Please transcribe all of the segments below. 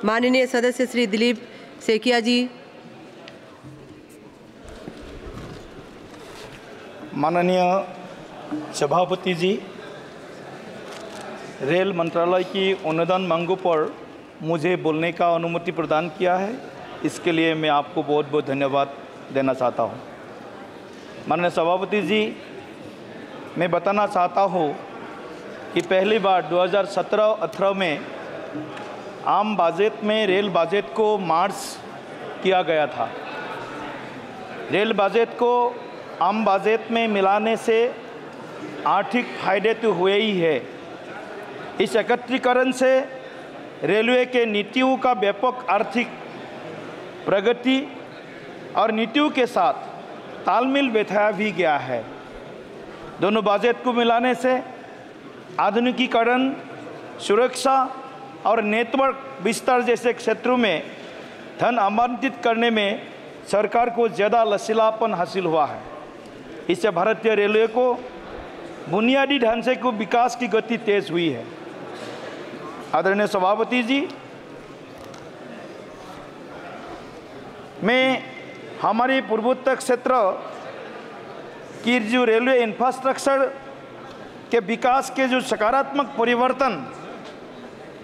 माननीय सदस्य श्री दिलीप सेकिया जी। माननीय सभापति जी, रेल मंत्रालय की अनुदान मांगों पर मुझे बोलने का अनुमति प्रदान किया है, इसके लिए मैं आपको बहुत बहुत धन्यवाद देना चाहता हूँ। माननीय सभापति जी, मैं बताना चाहता हूँ कि पहली बार 2017-18 में आम बजट में रेल बजट को मार्च किया गया था। रेल बजट को आम बजट में मिलाने से आर्थिक फायदे तो हुए ही है। इस एकत्रीकरण से रेलवे के नीतियों का व्यापक आर्थिक प्रगति और नीतियों के साथ तालमेल बैठाया भी गया है। दोनों बजट को मिलाने से आधुनिकीकरण, सुरक्षा और नेटवर्क विस्तार जैसे क्षेत्रों में धन आवंटित करने में सरकार को ज़्यादा लचीलापन हासिल हुआ है। इससे भारतीय रेलवे को बुनियादी ढांचे को विकास की गति तेज हुई है। आदरणीय सभापति जी, मैं हमारे पूर्वोत्तर क्षेत्र की जो रेलवे इंफ्रास्ट्रक्चर के विकास के जो सकारात्मक परिवर्तन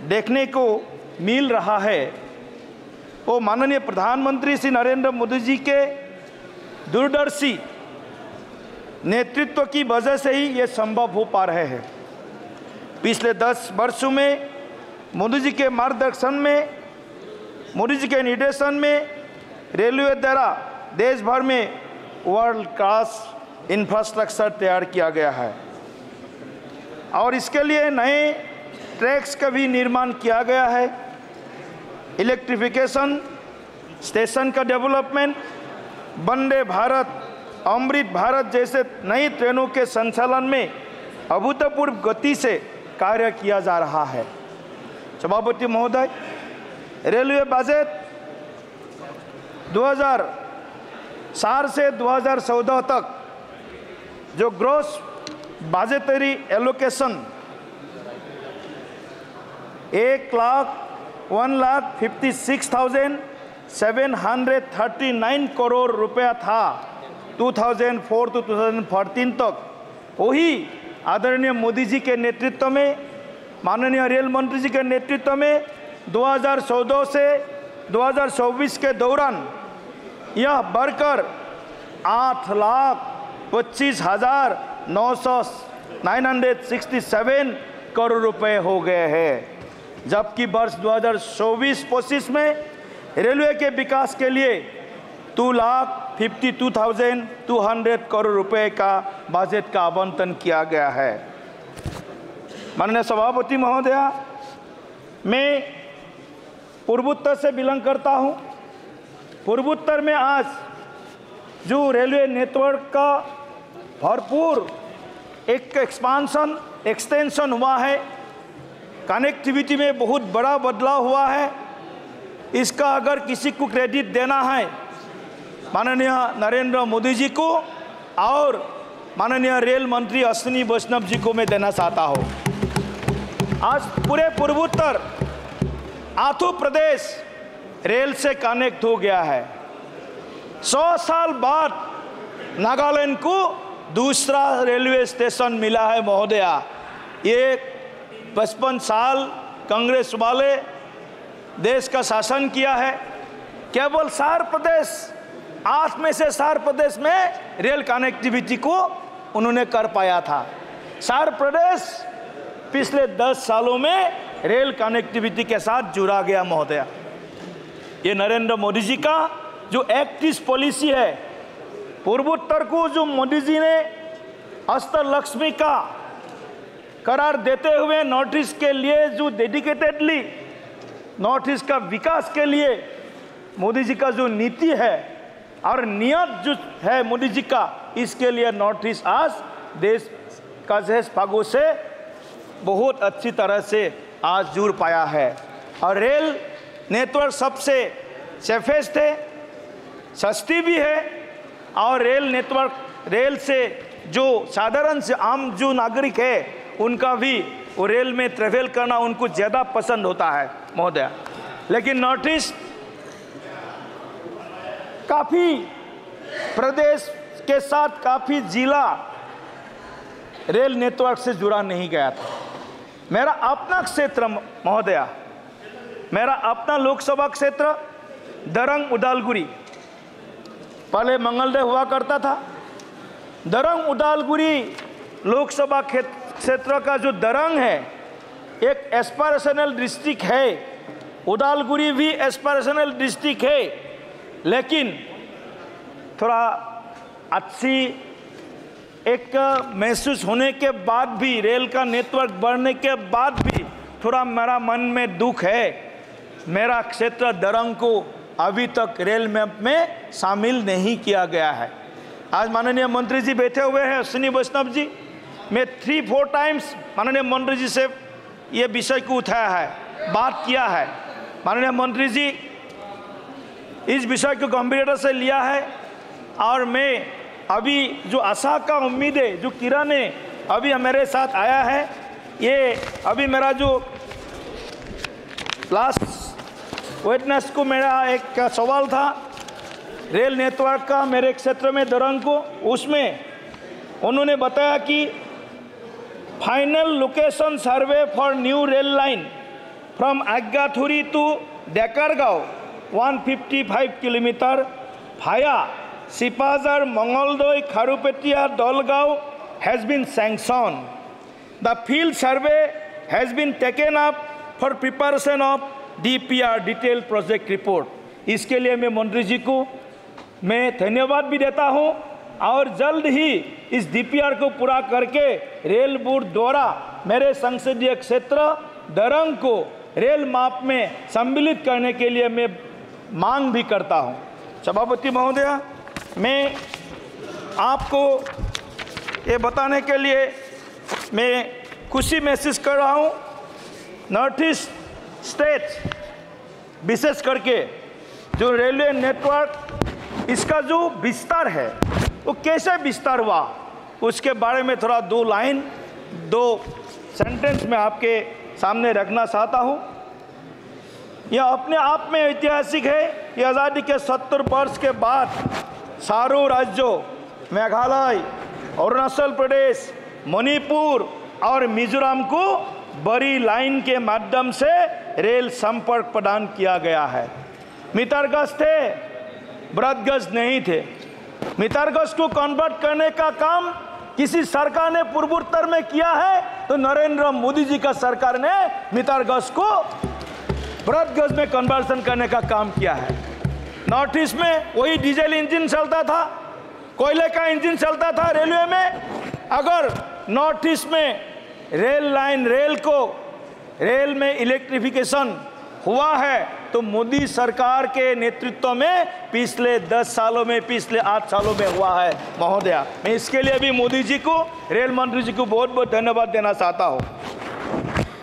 देखने को मिल रहा है, वो माननीय प्रधानमंत्री श्री नरेंद्र मोदी जी के दूरदर्शी नेतृत्व की वजह से ही ये संभव हो पा रहे हैं। पिछले 10 वर्षों में मोदी जी के मार्गदर्शन में, मोदी जी के निर्देशन में रेलवे द्वारा देश भर में वर्ल्ड क्लास इंफ्रास्ट्रक्चर तैयार किया गया है और इसके लिए नए ट्रैक्स का भी निर्माण किया गया है। इलेक्ट्रिफिकेशन, स्टेशन का डेवलपमेंट, वंदे भारत, अमृत भारत जैसे नई ट्रेनों के संचालन में अभूतपूर्व गति से कार्य किया जा रहा है। सभापति महोदय, रेलवे बजट 2004 से 2014 तक जो ग्रॉस बजटरी एलोकेशन 1,56,739 करोड़ रुपया था 2004 to 2014 तक, वही आदरणीय मोदी जी के नेतृत्व में, माननीय रेल मंत्री जी के नेतृत्व में 2014 से 2024 के दौरान यह बढ़कर 8,25,967 करोड़ रुपए हो गए हैं। जबकि वर्ष 2024-25 में रेलवे के विकास के लिए 2,52,200 करोड़ रुपए का बजट का आवंटन किया गया है। माननीय सभापति महोदया, मैं पूर्वोत्तर से बिलोंग करता हूं। पूर्वोत्तर में आज जो रेलवे नेटवर्क का भरपूर एक एक्सटेंशन हुआ है, कनेक्टिविटी में बहुत बड़ा बदलाव हुआ है। इसका अगर किसी को क्रेडिट देना है, माननीय नरेंद्र मोदी जी को और माननीय रेल मंत्री अश्विनी वैष्णव जी को मैं देना चाहता हूँ। आज पूरे पूर्वोत्तर आंध्र प्रदेश रेल से कनेक्ट हो गया है। 100 साल बाद नागालैंड को दूसरा रेलवे स्टेशन मिला है महोदया। ये 55 साल कांग्रेस वाले देश का शासन किया है। केवल 4 प्रदेश, 8 में से 4 प्रदेश में रेल कनेक्टिविटी को उन्होंने कर पाया था। 4 प्रदेश पिछले 10 सालों में रेल कनेक्टिविटी के साथ जुड़ा गया महोदया। ये नरेंद्र मोदी जी का जो एक्टिव पॉलिसी है, पूर्वोत्तर को जो मोदी जी ने अष्टलक्ष्मी का करार देते हुए नॉर्थ ईस्ट के लिए जो डेडिकेटेडली नॉर्थ ईस्ट का विकास के लिए मोदी जी का जो नीति है और नियत जो है मोदी जी का, इसके लिए नॉर्थ ईस्ट आज देश का जैस भागों से बहुत अच्छी तरह से आज जुड़ पाया है। और रेल नेटवर्क सबसे सेफेस्ट है, सस्ती भी है और रेल नेटवर्क, रेल से जो साधारण से आम जो नागरिक है उनका भी वो रेल में ट्रेवल करना उनको ज़्यादा पसंद होता है महोदया। लेकिन नॉर्थ ईस्ट काफ़ी प्रदेश के साथ काफ़ी जिला रेल नेटवर्क से जुड़ा नहीं गया था। मेरा अपना क्षेत्र महोदया, मेरा अपना लोकसभा क्षेत्र दरंग उदालगुरी, पहले मंगलदय हुआ करता था। दरंग उदालगुरी लोकसभा क्षेत्र का जो दरंग है एक एस्पिरेशनल डिस्ट्रिक्ट है, उदालगुरी भी एस्पिरेशनल डिस्ट्रिक्ट है, लेकिन थोड़ा अच्छी एक महसूस होने के बाद भी, रेल का नेटवर्क बढ़ने के बाद भी थोड़ा मेरा मन में दुख है। मेरा क्षेत्र दरंग को अभी तक रेल मैप में शामिल नहीं किया गया है। आज माननीय मंत्री जी बैठे हुए हैं, अश्विनी वैष्णव जी, मैं 3-4 टाइम्स माननीय मंत्री जी से ये विषय को उठाया है, बात किया है। माननीय मंत्री जी इस विषय को गंभीरता से लिया है और मैं अभी जो आशा का उम्मीद है, जो किरण है अभी मेरे साथ आया है, ये अभी मेरा जो लास्ट विटनेस को मेरा एक सवाल था रेल नेटवर्क का मेरे क्षेत्र में दरंग को, उसमें उन्होंने बताया कि final location survey for new rail line from Agthori to Dekargaon 155 kilometre भाया Sipazar, Mongoldoy, Kharupetia, Dolgaon has been sanctioned. The field survey has been taken up for preparation of DPR detailed project report. इसके लिए मैं मंत्री जी को मैं धन्यवाद भी देता हूं और जल्द ही इस DPR को पूरा करके रेल बोर्ड द्वारा मेरे संसदीय क्षेत्र दरंग को रेल माप में सम्मिलित करने के लिए मैं मांग भी करता हूं। सभापति महोदया, मैं आपको ये बताने के लिए मैं खुशी महसूस कर रहा हूँ, नॉर्थ ईस्ट स्टेट विशेष करके जो रेलवे नेटवर्क इसका जो विस्तार है वो कैसे विस्तार हुआ उसके बारे में थोड़ा 2 लाइन 2 सेंटेंस में आपके सामने रखना चाहता हूँ। यह अपने आप में ऐतिहासिक है। ये आज़ादी के 70 वर्ष के बाद चारों राज्यों मेघालय, अरुणाचल प्रदेश, मणिपुर और मिजोरम को बड़ी लाइन के माध्यम से रेल संपर्क प्रदान किया गया है। मीटर गज थे, ब्रॉड गज नहीं थे। मीटर गज को कन्वर्ट करने का काम किसी सरकार ने पूर्वोत्तर में किया है तो नरेंद्र मोदी जी का सरकार ने मीटर गज को ब्रॉड गज में कन्वर्सन करने का काम किया है। नॉर्थ ईस्ट में वही डीजल इंजन चलता था, कोयले का इंजन चलता था रेलवे में। अगर नॉर्थ ईस्ट में रेल में इलेक्ट्रिफिकेशन हुआ है तो मोदी सरकार के नेतृत्व में पिछले 10 सालों में, पिछले 8 सालों में हुआ है महोदया। मैं इसके लिए भी मोदी जी को, रेल मंत्री जी को बहुत बहुत धन्यवाद देना चाहता हूँ।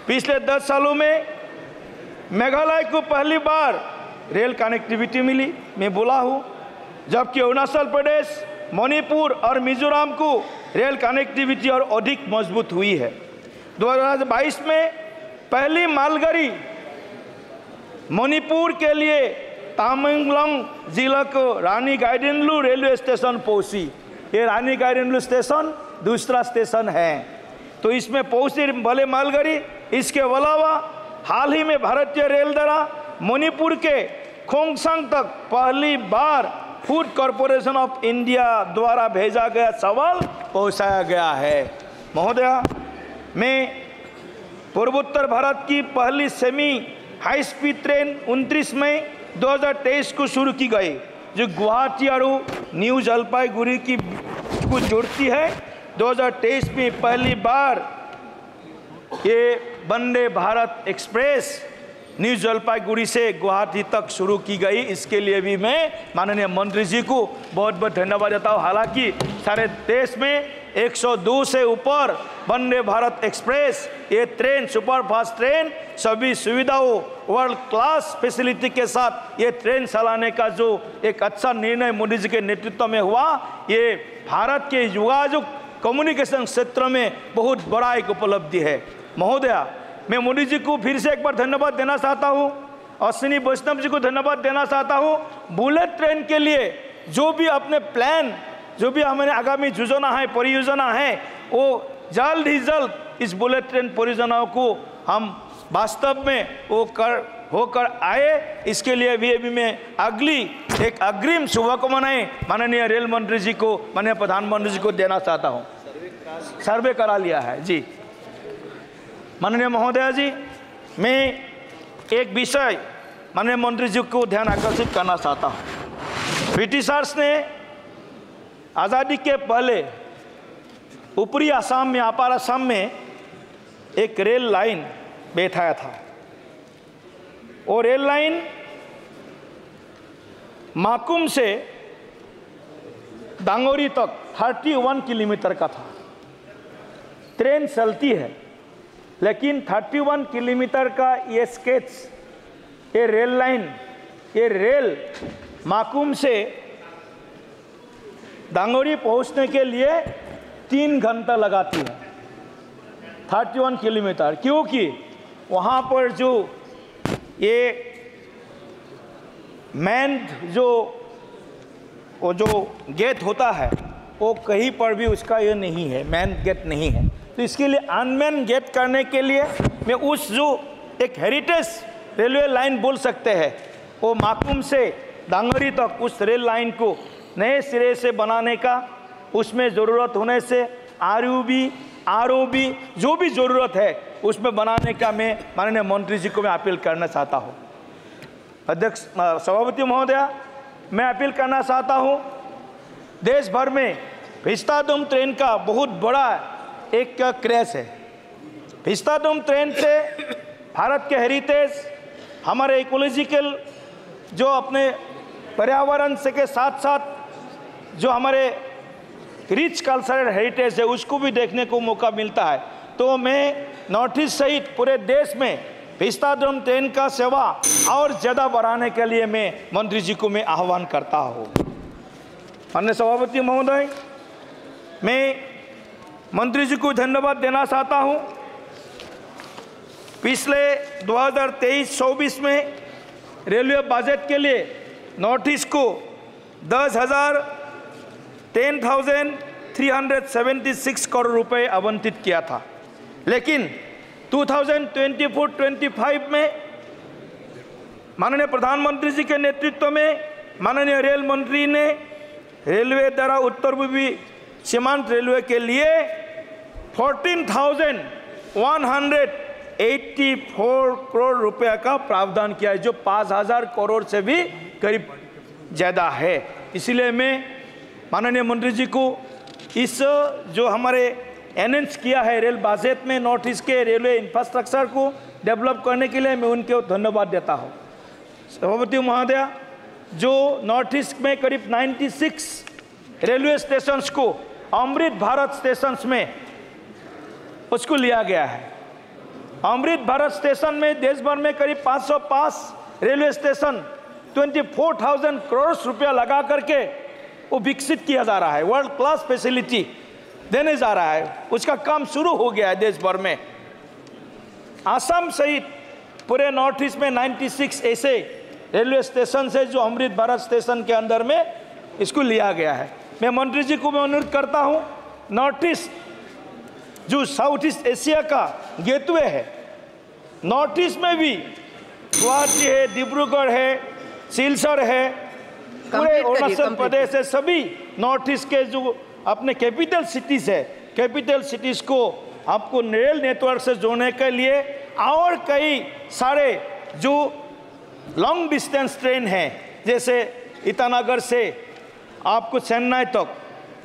पिछले 10 सालों में मेघालय को पहली बार रेल कनेक्टिविटी मिली, मैं बोला हूँ, जबकि अरुणाचल प्रदेश, मणिपुर और मिजोरम को रेल कनेक्टिविटी और अधिक मजबूत हुई है। 2022 में पहली मालगाड़ी मणिपुर के लिए तामेंगलोंग जिला को रानी गाइडेनलू रेलवे स्टेशन पहुंची। ये रानी गाइडेनलू स्टेशन दूसरा स्टेशन है, तो इसमें पहुंची भले मालगाड़ी। इसके अलावा हाल ही में भारतीय रेल द्वारा मणिपुर के खोंगसांग तक पहली बार फूड कॉरपोरेशन ऑफ इंडिया द्वारा भेजा गया चावल पहुंचाया गया है। महोदया, मैं पूर्वोत्तर भारत की पहली सेमी हाई स्पीड ट्रेन 29 मई 2023 को शुरू की गई, जो गुवाहाटी और न्यू जलपाईगुड़ी को जोड़ती है। 2023 में पहली बार ये वंदे भारत एक्सप्रेस न्यू जलपाईगुड़ी से गुवाहाटी तक शुरू की गई। इसके लिए भी मैं माननीय मंत्री जी को बहुत बहुत धन्यवाद देता हूँ। हालांकि सारे देश में 102 से ऊपर वंदे भारत एक्सप्रेस ये ट्रेन, सुपर फास्ट ट्रेन, सभी सुविधाओं, वर्ल्ड क्लास फैसिलिटी के साथ ये ट्रेन चलाने का जो एक अच्छा निर्णय मोदी जी के नेतृत्व में हुआ, ये भारत के योगाযোগ कम्युनिकेशन क्षेत्र में बहुत बड़ा एक उपलब्धि है। महोदया, मैं मोदी जी को फिर से एक बार धन्यवाद देना चाहता हूँ अश्विनी वैष्णव जी को धन्यवाद देना चाहता हूँ। बुलेट ट्रेन के लिए जो भी अपने प्लान, जो भी हमारे आगामी योजना है, परियोजना है, वो जल्द ही जल्द इस बुलेट ट्रेन परियोजनाओं को हम वास्तव में वो होकर आए, इसके लिए भी अभी मैं एक अग्रिम शुभकामनाएं माननीय रेल मंत्री जी को, माननीय प्रधानमंत्री जी को देना चाहता हूं। सर्वे करा लिया है जी। माननीय महोदय जी, मैं एक विषय माननीय मंत्री जी को ध्यान आकर्षित करना चाहता हूं। ब्रिटिशर्स ने आज़ादी के पहले ऊपरी असम में, अपर असम में एक रेल लाइन बैठाया था। वो रेल लाइन माकुम से दांगोरी तक 31 किलोमीटर का था। ट्रेन चलती है, लेकिन 31 किलोमीटर का ये स्केच, ये रेल लाइन, ये रेल माकुम से दांगोरी पहुंचने के लिए 3 घंटा लगाती है, 31 किलोमीटर। क्योंकि वहाँ पर जो ये मैन वो जो गेट होता है, वो कहीं पर भी उसका ये नहीं है, मैन गेट नहीं है। तो इसके लिए अनमैन गेट करने के लिए मैं उस जो एक हेरिटेज रेलवे लाइन बोल सकते हैं, वो माकुम से दांगोरी तक उस रेल लाइन को नए सिरे से बनाने का, उसमें ज़रूरत होने से ROB जो भी ज़रूरत है उसमें बनाने का मैं माननीय मंत्री जी को मैं अपील करना चाहता हूँ। अध्यक्ष सभापति महोदया, मैं अपील करना चाहता हूँ, देश भर में भिस्ताडोम ट्रेन का बहुत बड़ा एक क्रेज है। भिस्ताडोम ट्रेन से भारत के हेरिटेज, हमारे इकोलॉजिकल जो अपने पर्यावरण से के साथ साथ जो हमारे रिच कल्चरल हेरिटेज है, उसको भी देखने को मौका मिलता है। तो मैं नॉर्थ ईस्ट सहित पूरे देश में भिस्ताडोम ट्रेन का सेवा और ज़्यादा बढ़ाने के लिए मैं मंत्री जी को मैं आह्वान करता हूँ। माननीय सभापति महोदय, मैं मंत्री जी को धन्यवाद देना चाहता हूँ। पिछले 2023-24 में रेलवे बजट के लिए नॉर्थ ईस्ट को 10,376 करोड़ रुपए आवंटित किया था। लेकिन 2024-25 में माननीय प्रधानमंत्री जी के नेतृत्व में माननीय रेल मंत्री ने रेलवे द्वारा उत्तर पूर्वी सीमांत रेलवे के लिए 14,184 करोड़ रुपए का प्रावधान किया है, जो 5,000 करोड़ से भी करीब ज़्यादा है। इसलिए मैं माननीय मंत्री जी को इस जो हमारे एनहेंस किया है रेल बजट में नॉर्थ ईस्ट के रेलवे इंफ्रास्ट्रक्चर को डेवलप करने के लिए मैं उनके धन्यवाद देता हूँ। सभापति महोदया, जो नॉर्थ ईस्ट में करीब 96 रेलवे स्टेशंस को अमृत भारत स्टेशंस में उसको लिया गया है। अमृत भारत स्टेशन में देश भर में करीब 505 रेलवे स्टेशन 24,000 करोड़ रुपया लगा करके वो विकसित किया जा रहा है, वर्ल्ड क्लास फैसिलिटी देने जा रहा है। उसका काम शुरू हो गया है देश भर में। आसाम सहित पूरे नॉर्थ ईस्ट में 96 ऐसे रेलवे स्टेशन है जो अमृत भारत स्टेशन के अंदर में इसको लिया गया है। मैं मंत्री जी को मैं अनुरोध करता हूँ, नॉर्थ ईस्ट जो साउथ ईस्ट एशिया का गेटवे है, नॉर्थ ईस्ट में भी गुवाहाटी है, डिब्रूगढ़ है, सिलचर है, पूरे अरुणाचल प्रदेश है, सभी नॉर्थ ईस्ट के जो अपने कैपिटल सिटीज़ है, कैपिटल सिटीज़ को आपको रेल नेटवर्क से जोड़ने के लिए और कई सारे जो लॉन्ग डिस्टेंस ट्रेन हैं, जैसे ईटानगर से आपको चेन्नई तक,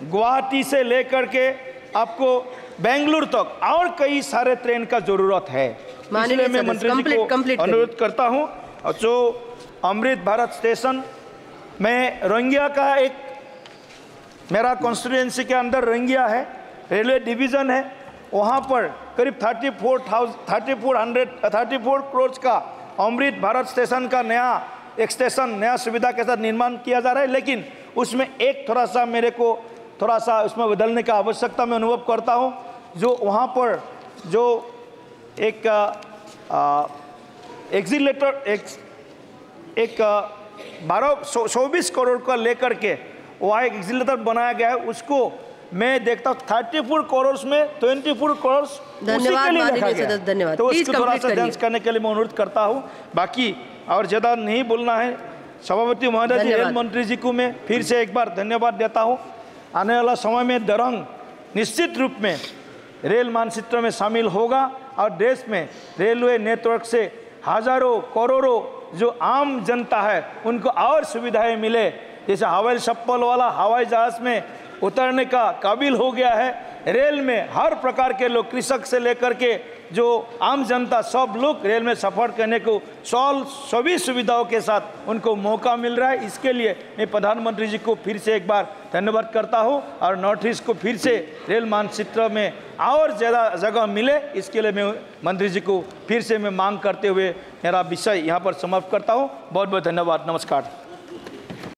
गुवाहाटी से लेकर के आपको बेंगलुरु तक और कई सारे ट्रेन का ज़रूरत है। इसलिए मैं मंत्री जी को अनुरोध करता हूं, और जो अमृत भारत स्टेशन में रंगिया का एक मेरा कॉन्स्टिट्यूएंसी के अंदर रंगिया है, रेलवे डिवीज़न है, वहाँ पर करीब 34 करोड़ का अमृत भारत स्टेशन का नया एक स्टेशन नया सुविधा के साथ निर्माण किया जा रहा है। लेकिन उसमें एक थोड़ा सा उसमें बदलने का आवश्यकता मैं अनुभव करता हूँ। जो वहाँ पर जो एक एक 24 करोड़ का लेकर के वहाँ एक एक्सीलरेटर बनाया गया है, उसको मैं देखता हूँ 34 करोड़ में 24 करोड़ उसी के लिए रखा गया। धन्यवाद। तो प्लीज उसको थोड़ा कंप्लीट सा करिए। जांच करने के लिए मैं अनुरोध करता हूँ। बाकी और ज़्यादा नहीं बोलना है। सभापति महोदय जी, रेल मंत्री जी को मैं फिर से एक बार धन्यवाद देता हूँ। आने वाला समय में दरंग निश्चित रूप में रेल मानचित्र में शामिल होगा और देश में रेलवे नेटवर्क से हजारों करोड़ों जो आम जनता है उनको और सुविधाएं मिले। जैसे हवाई चप्पल वाला हवाई जहाज में उतरने का काबिल हो गया है, रेल में हर प्रकार के लोग, कृषक से लेकर के जो आम जनता, सब लोग रेल में सफ़र करने को सभी सुविधाओं के साथ उनको मौका मिल रहा है। इसके लिए मैं प्रधानमंत्री जी को फिर से एक बार धन्यवाद करता हूं और नॉर्थ ईस्ट को फिर से रेल मानचित्र में और ज़्यादा जगह मिले, इसके लिए मैं मंत्री जी को फिर से मैं मांग करते हुए मेरा विषय यहाँ पर समाप्त करता हूँ। बहुत बहुत धन्यवाद। नमस्कार।